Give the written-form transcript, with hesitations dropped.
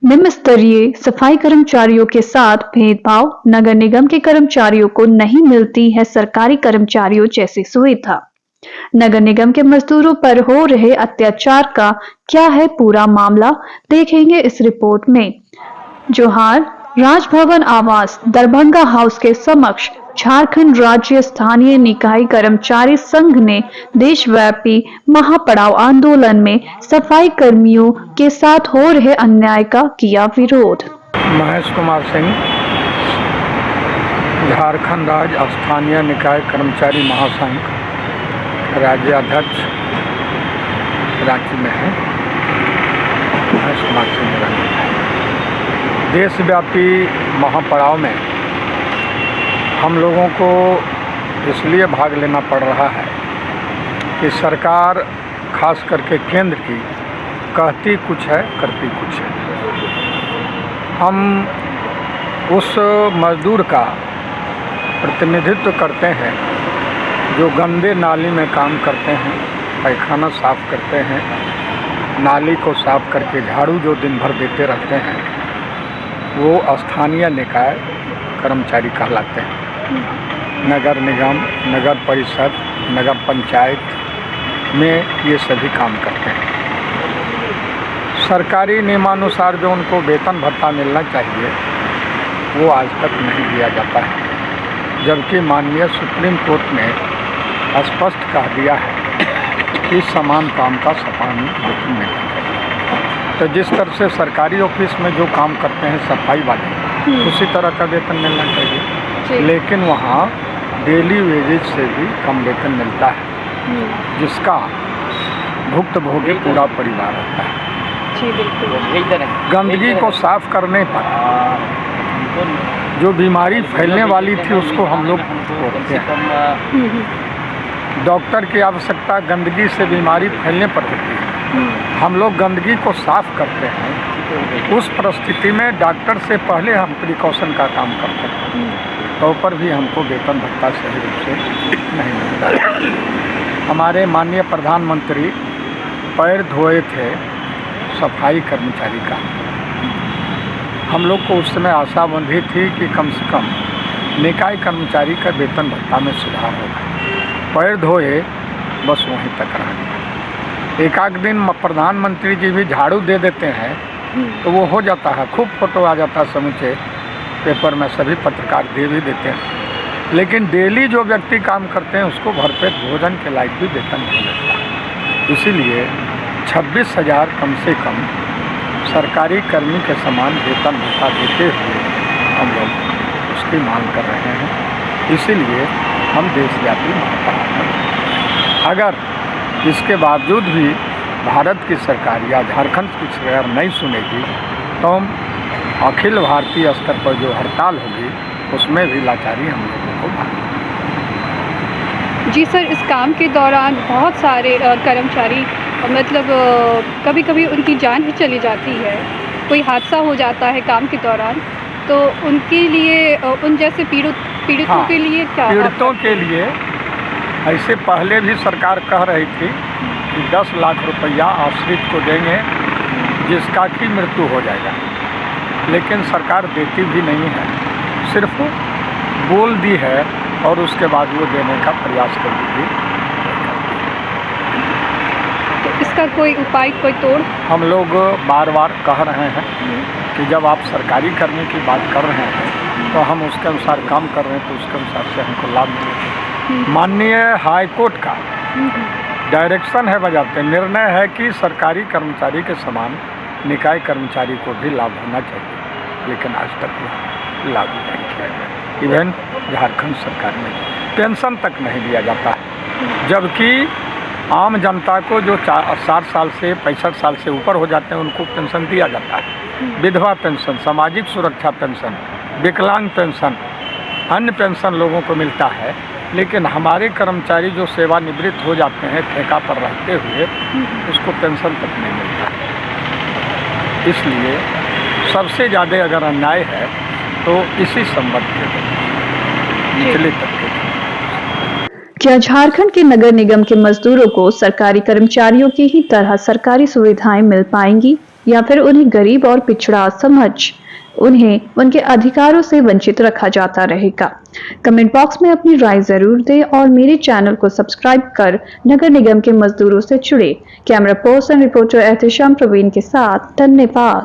निम्न स्तरीय सफाई कर्मचारियों के साथ भेदभाव, नगर निगम के कर्मचारियों को नहीं मिलती है सरकारी कर्मचारियों जैसी सुविधा। नगर निगम के मजदूरों पर हो रहे अत्याचार का क्या है पूरा मामला, देखेंगे इस रिपोर्ट में। जोहार राजभवन आवास दरभंगा हाउस के समक्ष झारखंड राज्य स्थानीय निकाय कर्मचारी संघ ने देशव्यापी महापड़ाव आंदोलन में सफाई कर्मियों के साथ हो रहे अन्याय का किया विरोध। महेश कुमार सिंह, झारखंड राज्य स्थानीय निकाय कर्मचारी महासंघ राज्याध्यक्ष रांची में है। महेश कुमार सिंह मेरा नाम है। देशव्यापी महापड़ाव में हम लोगों को इसलिए भाग लेना पड़ रहा है कि सरकार खास करके केंद्र की कहती कुछ है, करती कुछ है। हम उस मजदूर का प्रतिनिधित्व करते हैं जो गंदे नाली में काम करते हैं, पैखाना साफ करते हैं, नाली को साफ करके झाड़ू जो दिन भर देते रहते हैं, वो स्थानीय निकाय कर्मचारी कहलाते हैं। नगर निगम, नगर परिषद, नगर पंचायत में ये सभी काम करते हैं। सरकारी नियमानुसार जो उनको वेतन भत्ता मिलना चाहिए वो आज तक नहीं दिया जाता है, जबकि माननीय सुप्रीम कोर्ट ने स्पष्ट कह दिया है कि समान काम का समान वेतन मिलना चाहिए। तो जिस तरह से सरकारी ऑफिस में जो काम करते हैं सफाई वाले, उसी तरह का वेतन मिलना चाहिए, लेकिन वहाँ डेली वेजेज से भी कम वेतन मिलता है, जिसका भुक्तभोगी पूरा परिवार होता है। गंदगी को साफ करने पर जो बीमारी फैलने वाली थी उसको हम लोग रोकते हैं। डॉक्टर की आवश्यकता गंदगी से बीमारी फैलने पर होती है, हम लोग गंदगी को साफ करते हैं। उस परिस्थिति में डॉक्टर से पहले हम प्रिकॉशन का काम करते हैं, तो पर भी हमको वेतन भत्ता सही रूप से नहीं मिलता है। हमारे माननीय प्रधानमंत्री पैर धोए थे सफाई कर्मचारी का। हम लोग को उस समय आशाबंधी थी कि कम से कम निकाय कर्मचारी का वेतन भत्ता में सुधार होगा। पैर धोए बस वहीं तक रह गया। एक आध दिन प्रधानमंत्री जी भी झाड़ू दे देते हैं तो वो हो जाता है, खूब फोटो आ जाता है समूचे पेपर में, सभी पत्रकार दे भी देते हैं, लेकिन डेली जो व्यक्ति काम करते हैं उसको भरपेट भोजन के लायक भी वेतन नहीं मिलता। इसीलिए 26,000 कम से कम सरकारी कर्मी के समान वेतन भत्ता देते हुए हम लोग उसकी मांग कर रहे हैं। इसीलिए हम देशव्यापी महापड़ाव कर रहे हैं। अगर इसके बावजूद भी भारत की सरकार या झारखंड की सरकार नहीं सुनेगी तो हम अखिल भारतीय स्तर पर जो हड़ताल होगी उसमें भी लाचारी हम लोगों को भाग। जी सर, इस काम के दौरान बहुत सारे कर्मचारी मतलब कभी कभी उनकी जान ही चली जाती है, कोई हादसा हो जाता है काम के दौरान, तो उनके लिए उन जैसे पीड़ितों के लिए क्या? पीड़ितों के लिए ऐसे पहले भी सरकार कह रही थी कि 10 लाख रुपया आश्रित को देंगे जिसका की मृत्यु हो जाएगा, लेकिन सरकार देती भी नहीं है, सिर्फ बोल दी है और उसके बाद वो देने का प्रयास कर दी। तो इसका कोई उपाय, कोई तोड़? हम लोग बार बार कह रहे हैं कि जब आप सरकारी कर्मी की बात कर रहे हैं तो हम उसके अनुसार काम कर रहे हैं, तो उसके अनुसार से हमको लाभ मिलेगा। माननीय हाई कोर्ट का डायरेक्शन है, बजाते निर्णय है कि सरकारी कर्मचारी के समान निकाय कर्मचारी को भी लाभ होना चाहिए, लेकिन आज तक लागू नहीं किया गया। इवन झारखंड सरकार में पेंशन तक नहीं दिया जाता है, जबकि आम जनता को जो 60 साल से 65 साल से ऊपर हो जाते हैं उनको पेंशन दिया जाता है। विधवा पेंशन, सामाजिक सुरक्षा पेंशन, विकलांग पेंशन, अन्य पेंशन लोगों को मिलता है, लेकिन हमारे कर्मचारी जो सेवानिवृत्त हो जाते हैं ठेका पर रहते हुए, उसको पेंशन तक नहीं मिलता। इसलिए सबसे ज़्यादा अगर अन्याय है तो इसी संबंध के निचले तबके। क्या झारखंड के नगर निगम के मजदूरों को सरकारी कर्मचारियों की ही तरह सरकारी सुविधाएं मिल पाएंगी? या फिर उन्हें गरीब और पिछड़ा समझ उन्हें उनके अधिकारों से वंचित रखा जाता रहेगा? कमेंट बॉक्स में अपनी राय जरूर दें और मेरे चैनल को सब्सक्राइब कर नगर निगम के मजदूरों से जुड़े। Camera person reporter Ehtesham Praveen के साथ धन्यवाद।